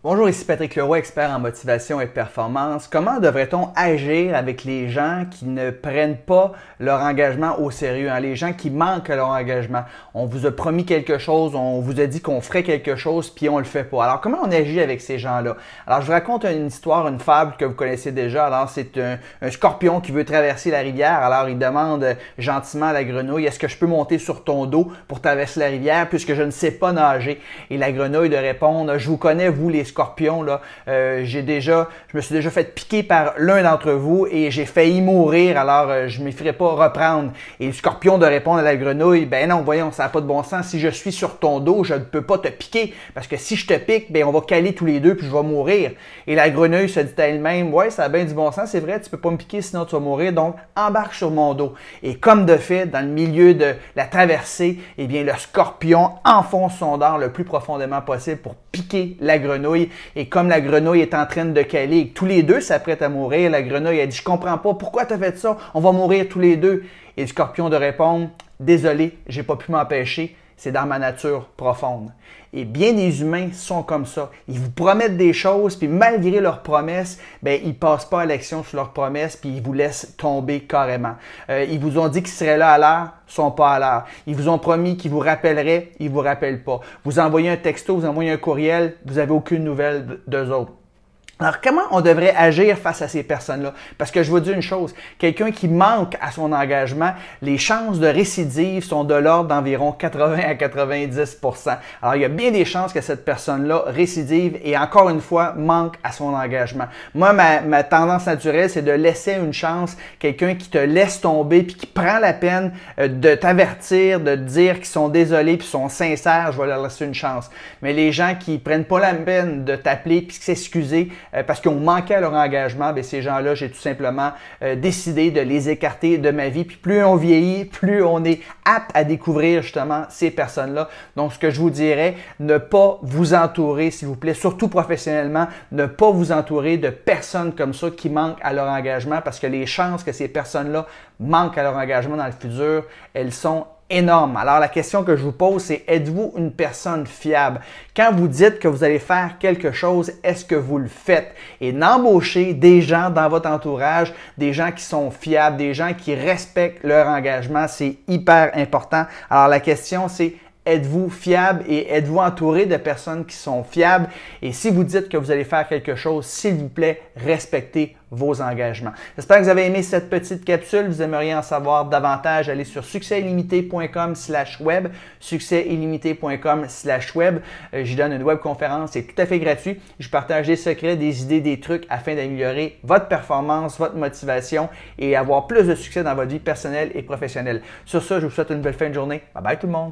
Bonjour, ici Patrick Leroy, expert en motivation et performance. Comment devrait-on agir avec les gens qui ne prennent pas leur engagement au sérieux, hein? Les gens qui manquent à leur engagement? On vous a promis quelque chose, on vous a dit qu'on ferait quelque chose, puis on le fait pas. Alors, comment on agit avec ces gens-là? Alors, je vous raconte une histoire, une fable que vous connaissez déjà. Alors, c'est un scorpion qui veut traverser la rivière. Alors, il demande gentiment à la grenouille, est-ce que je peux monter sur ton dos pour traverser la rivière puisque je ne sais pas nager? Et la grenouille de répondre, je vous connais, vous les scorpions, là, je me suis déjà fait piquer par l'un d'entre vous et j'ai failli mourir, alors je ne m'y ferai pas reprendre. Et le scorpion de répondre à la grenouille, ben non, voyons, ça n'a pas de bon sens. Si je suis sur ton dos, je ne peux pas te piquer parce que si je te pique, ben on va caler tous les deux puis je vais mourir. Et la grenouille se dit à elle-même, ouais, ça a bien du bon sens, c'est vrai, tu peux pas me piquer sinon tu vas mourir, donc embarque sur mon dos. Et comme de fait, dans le milieu de la traversée, eh bien le scorpion enfonce son dard le plus profondément possible pour piquer la grenouille. Et comme la grenouille est en train de caler et que tous les deux s'apprêtent à mourir, la grenouille a dit « Je comprends pas, pourquoi tu as fait ça? On va mourir tous les deux. » Et le scorpion de répondre « Désolé, j'ai pas pu m'empêcher, c'est dans ma nature profonde. » Et bien des humains sont comme ça. Ils vous promettent des choses, puis malgré leurs promesses, ben, ils ne passent pas à l'action sur leurs promesses, puis ils vous laissent tomber carrément. Ils vous ont dit qu'ils seraient là à l'heure, ils ne sont pas à l'heure. Ils vous ont promis qu'ils vous rappelleraient, ils ne vous rappellent pas. Vous envoyez un texto, vous envoyez un courriel, vous n'avez aucune nouvelle d'eux autres. Alors, comment on devrait agir face à ces personnes-là? Parce que je vous dis une chose, quelqu'un qui manque à son engagement, les chances de récidive sont de l'ordre d'environ 80 à 90 %. Alors, il y a bien des chances que cette personne-là récidive et encore une fois, manque à son engagement. Moi, ma tendance naturelle, c'est de laisser une chance, quelqu'un qui te laisse tomber puis qui prend la peine de t'avertir, de te dire qu'ils sont désolés puis sont sincères, je vais leur laisser une chance. Mais les gens qui prennent pas la peine de t'appeler puis s'excuser, parce qu'ils ont manqué à leur engagement, bien, ces gens-là, j'ai tout simplement décidé de les écarter de ma vie. Puis plus on vieillit, plus on est apte à découvrir justement ces personnes-là. Donc, ce que je vous dirais, ne pas vous entourer, s'il vous plaît, surtout professionnellement, ne pas vous entourer de personnes comme ça qui manquent à leur engagement parce que les chances que ces personnes-là manquent à leur engagement dans le futur, elles sont énorme. Alors, la question que je vous pose, c'est êtes-vous une personne fiable? Quand vous dites que vous allez faire quelque chose, est-ce que vous le faites? Et d'embaucher des gens dans votre entourage, des gens qui sont fiables, des gens qui respectent leur engagement, c'est hyper important. Alors, la question, c'est êtes-vous fiable et êtes-vous entouré de personnes qui sont fiables? Et si vous dites que vous allez faire quelque chose, s'il vous plaît, respectez vos engagements. J'espère que vous avez aimé cette petite capsule. Vous aimeriez en savoir davantage, allez sur succèsillimité.com/web, succèsillimité.com/web. J'y donne une webconférence, c'est tout à fait gratuit. Je partage des secrets, des idées, des trucs afin d'améliorer votre performance, votre motivation et avoir plus de succès dans votre vie personnelle et professionnelle. Sur ce, je vous souhaite une belle fin de journée. Bye bye tout le monde!